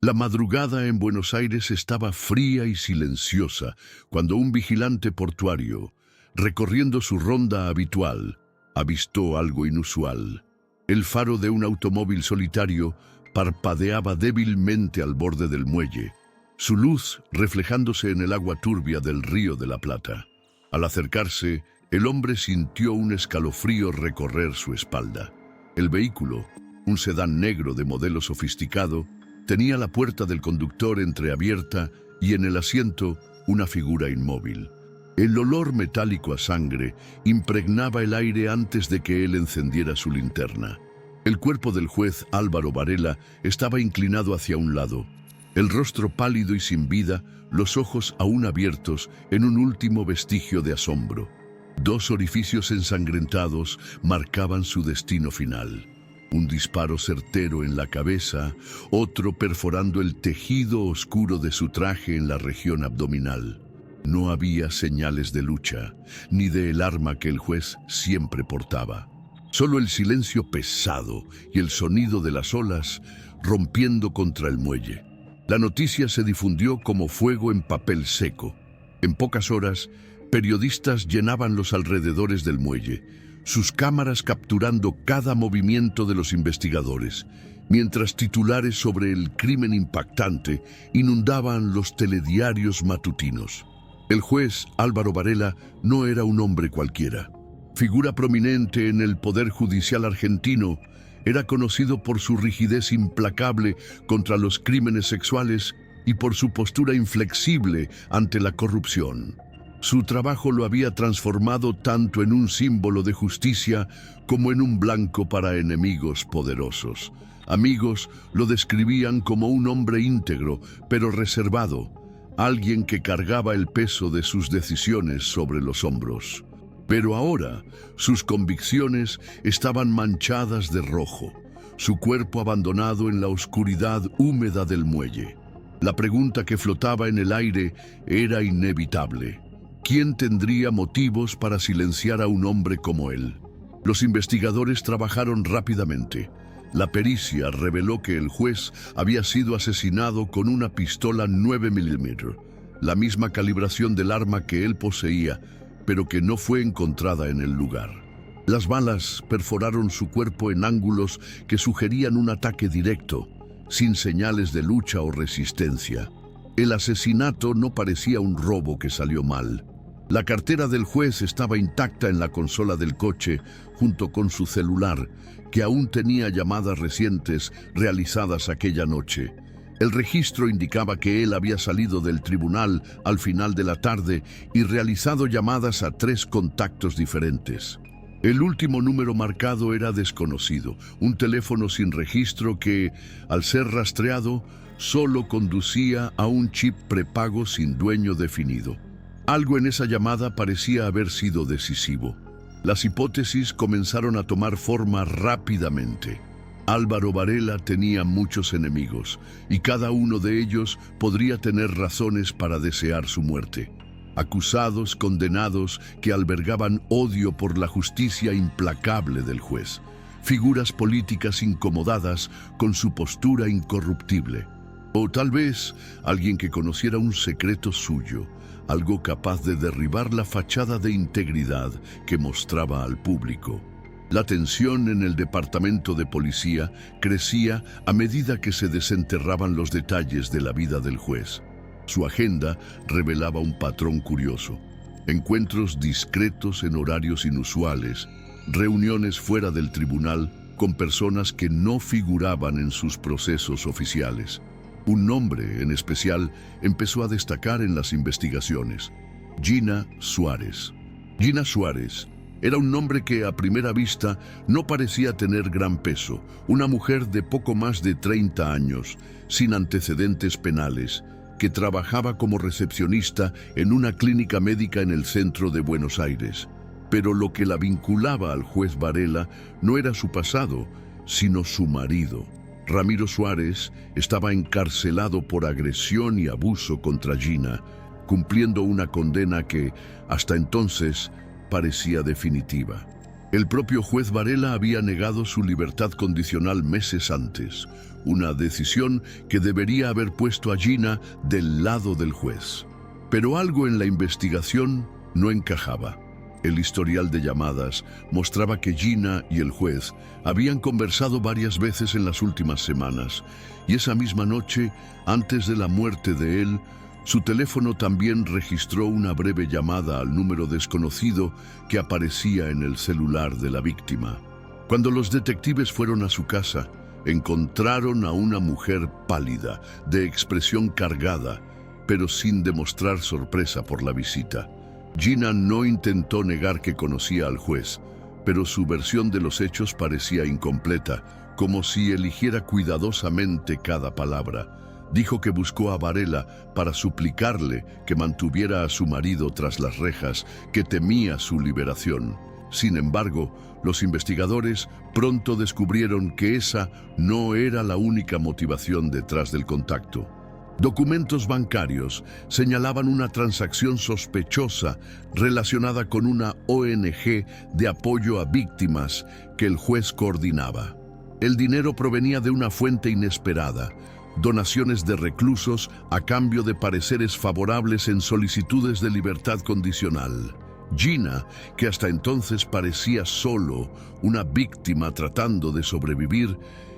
La madrugada en Buenos Aires estaba fría y silenciosa cuando un vigilante portuario, recorriendo su ronda habitual, avistó algo inusual. El faro de un automóvil solitario parpadeaba débilmente al borde del muelle, su luz reflejándose en el agua turbia del Río de la Plata. Al acercarse, el hombre sintió un escalofrío recorrer su espalda. El vehículo, un sedán negro de modelo sofisticado, tenía la puerta del conductor entreabierta y en el asiento una figura inmóvil. El olor metálico a sangre impregnaba el aire antes de que él encendiera su linterna. El cuerpo del juez Álvaro Varela estaba inclinado hacia un lado, el rostro pálido y sin vida, los ojos aún abiertos en un último vestigio de asombro. Dos orificios ensangrentados marcaban su destino final. Un disparo certero en la cabeza, otro perforando el tejido oscuro de su traje en la región abdominal. No había señales de lucha, ni del arma que el juez siempre portaba. Solo el silencio pesado y el sonido de las olas rompiendo contra el muelle. La noticia se difundió como fuego en papel seco. En pocas horas, periodistas llenaban los alrededores del muelle, sus cámaras capturando cada movimiento de los investigadores, mientras titulares sobre el crimen impactante inundaban los telediarios matutinos. El juez Álvaro Varela no era un hombre cualquiera. Figura prominente en el Poder Judicial argentino, era conocido por su rigidez implacable contra los crímenes sexuales y por su postura inflexible ante la corrupción. Su trabajo lo había transformado tanto en un símbolo de justicia como en un blanco para enemigos poderosos. Amigos lo describían como un hombre íntegro, pero reservado, alguien que cargaba el peso de sus decisiones sobre los hombros. Pero ahora, sus convicciones estaban manchadas de rojo, su cuerpo abandonado en la oscuridad húmeda del muelle. La pregunta que flotaba en el aire era inevitable. ¿Quién tendría motivos para silenciar a un hombre como él? Los investigadores trabajaron rápidamente. La pericia reveló que el juez había sido asesinado con una pistola 9 mm, la misma calibración del arma que él poseía, pero que no fue encontrada en el lugar. Las balas perforaron su cuerpo en ángulos que sugerían un ataque directo, sin señales de lucha o resistencia. El asesinato no parecía un robo que salió mal. La cartera del juez estaba intacta en la consola del coche, junto con su celular, que aún tenía llamadas recientes realizadas aquella noche. El registro indicaba que él había salido del tribunal al final de la tarde y realizado llamadas a 3 contactos diferentes. El último número marcado era desconocido, un teléfono sin registro que, al ser rastreado, solo conducía a un chip prepago sin dueño definido. Algo en esa llamada parecía haber sido decisivo. Las hipótesis comenzaron a tomar forma rápidamente. Álvaro Varela tenía muchos enemigos, y cada uno de ellos podría tener razones para desear su muerte. Acusados, condenados, que albergaban odio por la justicia implacable del juez. Figuras políticas incomodadas con su postura incorruptible. O tal vez alguien que conociera un secreto suyo, algo capaz de derribar la fachada de integridad que mostraba al público. La tensión en el departamento de policía crecía a medida que se desenterraban los detalles de la vida del juez. Su agenda revelaba un patrón curioso: encuentros discretos en horarios inusuales, reuniones fuera del tribunal con personas que no figuraban en sus procesos oficiales. Un nombre, en especial, empezó a destacar en las investigaciones: Gina Suárez. Gina Suárez era un nombre que a primera vista no parecía tener gran peso. Una mujer de poco más de 30 años, sin antecedentes penales, que trabajaba como recepcionista en una clínica médica en el centro de Buenos Aires. Pero lo que la vinculaba al juez Varela no era su pasado, sino su marido. Ramiro Suárez estaba encarcelado por agresión y abuso contra Gina, cumpliendo una condena que, hasta entonces, parecía definitiva. El propio juez Varela había negado su libertad condicional meses antes, una decisión que debería haber puesto a Gina del lado del juez. Pero algo en la investigación no encajaba. El historial de llamadas mostraba que Gina y el juez habían conversado varias veces en las últimas semanas, y esa misma noche, antes de la muerte de él, su teléfono también registró una breve llamada al número desconocido que aparecía en el celular de la víctima. Cuando los detectives fueron a su casa, encontraron a una mujer pálida, de expresión cargada, pero sin demostrar sorpresa por la visita. Gina no intentó negar que conocía al juez, pero su versión de los hechos parecía incompleta, como si eligiera cuidadosamente cada palabra. Dijo que buscó a Varela para suplicarle que mantuviera a su marido tras las rejas, que temía su liberación. Sin embargo, los investigadores pronto descubrieron que esa no era la única motivación detrás del contacto. Documentos bancarios señalaban una transacción sospechosa relacionada con una ONG de apoyo a víctimas que el juez coordinaba. El dinero provenía de una fuente inesperada: donaciones de reclusos a cambio de pareceres favorables en solicitudes de libertad condicional. Gina, que hasta entonces parecía solo una víctima tratando de sobrevivir,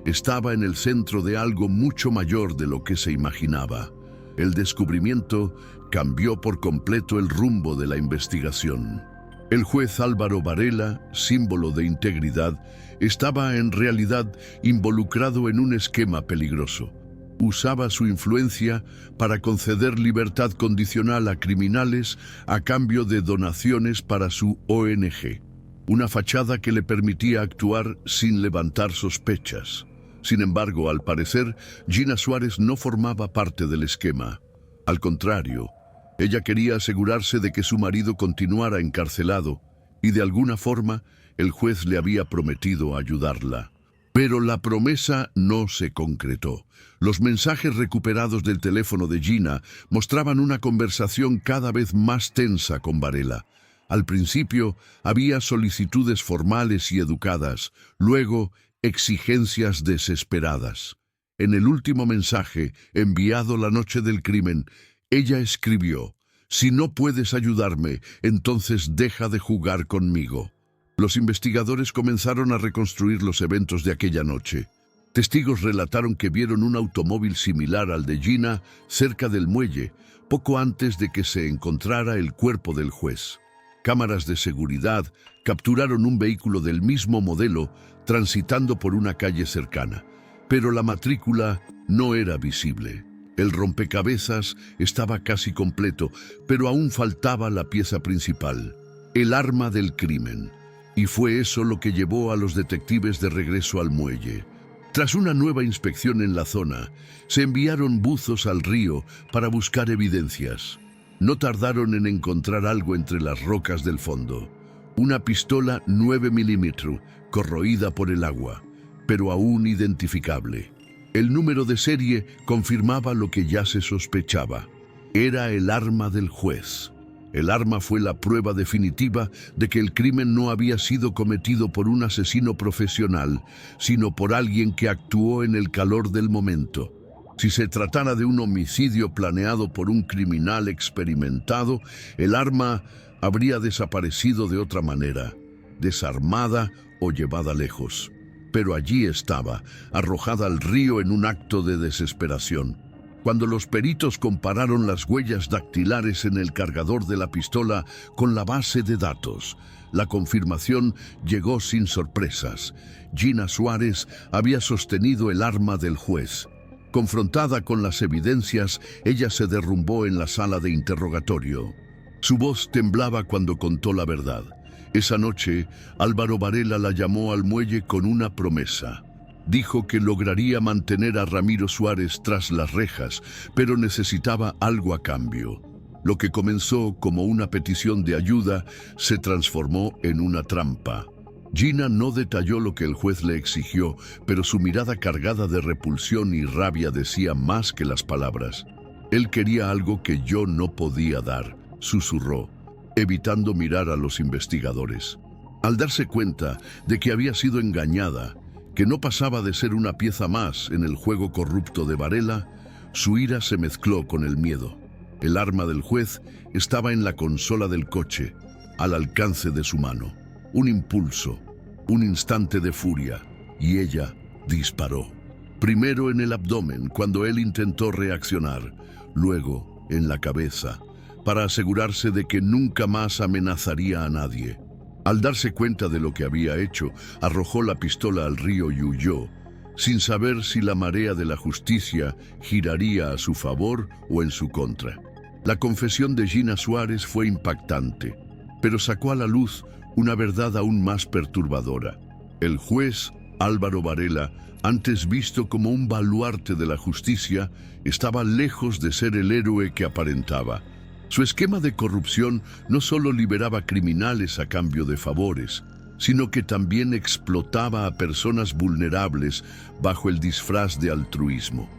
estaba en el centro de algo mucho mayor de lo que se imaginaba. El descubrimiento cambió por completo el rumbo de la investigación. El juez Álvaro Varela, símbolo de integridad, estaba en realidad involucrado en un esquema peligroso. Usaba su influencia para conceder libertad condicional a criminales a cambio de donaciones para su ONG, una fachada que le permitía actuar sin levantar sospechas. Sin embargo, al parecer, Gina Suárez no formaba parte del esquema. Al contrario, ella quería asegurarse de que su marido continuara encarcelado y de alguna forma el juez le había prometido ayudarla. Pero la promesa no se concretó. Los mensajes recuperados del teléfono de Gina mostraban una conversación cada vez más tensa con Varela. Al principio había solicitudes formales y educadas, luego exigencias desesperadas. En el último mensaje, enviado la noche del crimen, ella escribió: «Si no puedes ayudarme, entonces deja de jugar conmigo». Los investigadores comenzaron a reconstruir los eventos de aquella noche. Testigos relataron que vieron un automóvil similar al de Gina cerca del muelle, poco antes de que se encontrara el cuerpo del juez. Cámaras de seguridad capturaron un vehículo del mismo modelo transitando por una calle cercana, pero la matrícula no era visible. El rompecabezas estaba casi completo, pero aún faltaba la pieza principal: el arma del crimen. Y fue eso lo que llevó a los detectives de regreso al muelle. Tras una nueva inspección en la zona, se enviaron buzos al río para buscar evidencias. No tardaron en encontrar algo entre las rocas del fondo: una pistola 9 milímetros, corroída por el agua, pero aún identificable. El número de serie confirmaba lo que ya se sospechaba: era el arma del juez. El arma fue la prueba definitiva de que el crimen no había sido cometido por un asesino profesional, sino por alguien que actuó en el calor del momento. Si se tratara de un homicidio planeado por un criminal experimentado, el arma habría desaparecido de otra manera, desarmada o llevada lejos. Pero allí estaba, arrojada al río en un acto de desesperación. Cuando los peritos compararon las huellas dactilares en el cargador de la pistola con la base de datos, la confirmación llegó sin sorpresas. Gina Suárez había sostenido el arma del juez. Confrontada con las evidencias, ella se derrumbó en la sala de interrogatorio. Su voz temblaba cuando contó la verdad. Esa noche, Álvaro Varela la llamó al muelle con una promesa. Dijo que lograría mantener a Ramiro Suárez tras las rejas, pero necesitaba algo a cambio. Lo que comenzó como una petición de ayuda se transformó en una trampa. Gina no detalló lo que el juez le exigió, pero su mirada cargada de repulsión y rabia decía más que las palabras. «Él quería algo que yo no podía dar», susurró, evitando mirar a los investigadores. Al darse cuenta de que había sido engañada, que no pasaba de ser una pieza más en el juego corrupto de Varela, su ira se mezcló con el miedo. El arma del juez estaba en la consola del coche, al alcance de su mano. Un impulso, un instante de furia, y ella disparó. Primero en el abdomen, cuando él intentó reaccionar, luego en la cabeza, para asegurarse de que nunca más amenazaría a nadie. Al darse cuenta de lo que había hecho, arrojó la pistola al río y huyó, sin saber si la marea de la justicia giraría a su favor o en su contra. La confesión de Gina Suárez fue impactante, pero sacó a la luz una verdad aún más perturbadora. El juez Álvaro Varela, antes visto como un baluarte de la justicia, estaba lejos de ser el héroe que aparentaba. Su esquema de corrupción no solo liberaba criminales a cambio de favores, sino que también explotaba a personas vulnerables bajo el disfraz de altruismo.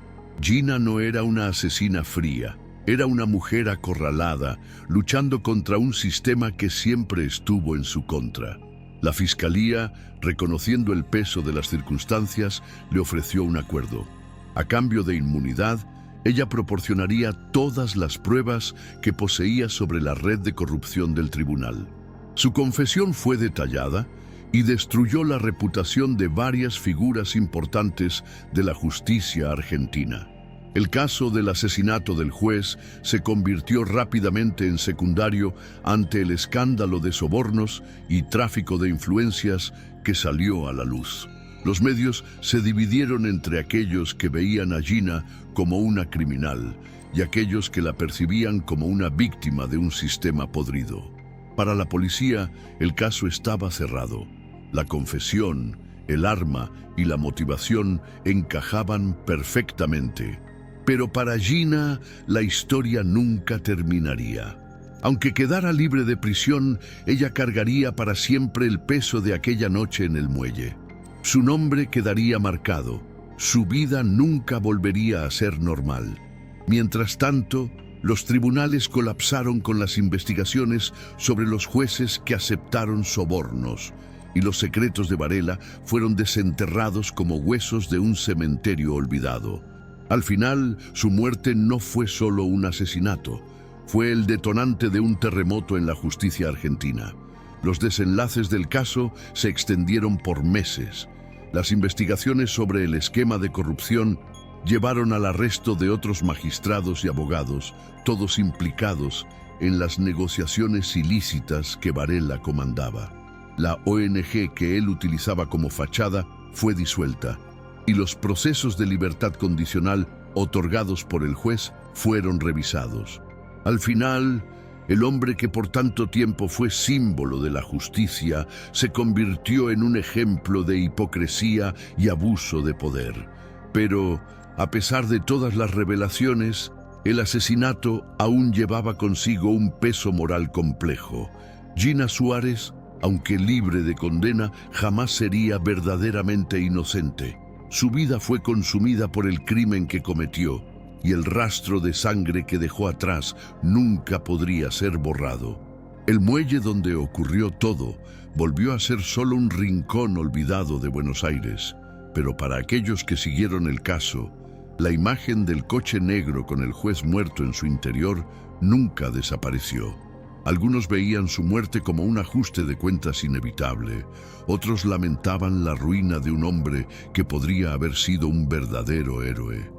Gina no era una asesina fría, era una mujer acorralada, luchando contra un sistema que siempre estuvo en su contra. La fiscalía, reconociendo el peso de las circunstancias, le ofreció un acuerdo. A cambio de inmunidad, ella proporcionaría todas las pruebas que poseía sobre la red de corrupción del tribunal. Su confesión fue detallada y destruyó la reputación de varias figuras importantes de la justicia argentina. El caso del asesinato del juez se convirtió rápidamente en secundario ante el escándalo de sobornos y tráfico de influencias que salió a la luz. Los medios se dividieron entre aquellos que veían a Gina como una criminal y aquellos que la percibían como una víctima de un sistema podrido. Para la policía, el caso estaba cerrado. La confesión, el arma y la motivación encajaban perfectamente. Pero para Gina, la historia nunca terminaría. Aunque quedara libre de prisión, ella cargaría para siempre el peso de aquella noche en el muelle. Su nombre quedaría marcado. Su vida nunca volvería a ser normal. Mientras tanto, los tribunales colapsaron con las investigaciones sobre los jueces que aceptaron sobornos, y los secretos de Varela fueron desenterrados como huesos de un cementerio olvidado. Al final, su muerte no fue solo un asesinato, fue el detonante de un terremoto en la justicia argentina. Los desenlaces del caso se extendieron por meses. Las investigaciones sobre el esquema de corrupción llevaron al arresto de otros magistrados y abogados, todos implicados en las negociaciones ilícitas que Varela comandaba. La ONG que él utilizaba como fachada fue disuelta, y los procesos de libertad condicional otorgados por el juez fueron revisados. Al final, el hombre que por tanto tiempo fue símbolo de la justicia se convirtió en un ejemplo de hipocresía y abuso de poder. Pero, a pesar de todas las revelaciones, el asesinato aún llevaba consigo un peso moral complejo. Gina Suárez, aunque libre de condena, jamás sería verdaderamente inocente. Su vida fue consumida por el crimen que cometió, y el rastro de sangre que dejó atrás nunca podría ser borrado. El muelle donde ocurrió todo volvió a ser solo un rincón olvidado de Buenos Aires, pero para aquellos que siguieron el caso, la imagen del coche negro con el juez muerto en su interior nunca desapareció. Algunos veían su muerte como un ajuste de cuentas inevitable, otros lamentaban la ruina de un hombre que podría haber sido un verdadero héroe.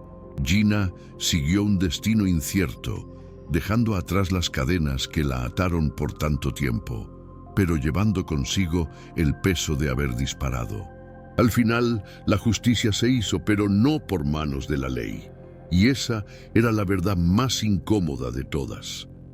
Gina siguió un destino incierto, dejando atrás las cadenas que la ataron por tanto tiempo, pero llevando consigo el peso de haber disparado. Al final, la justicia se hizo, pero no por manos de la ley. Y esa era la verdad más incómoda de todas.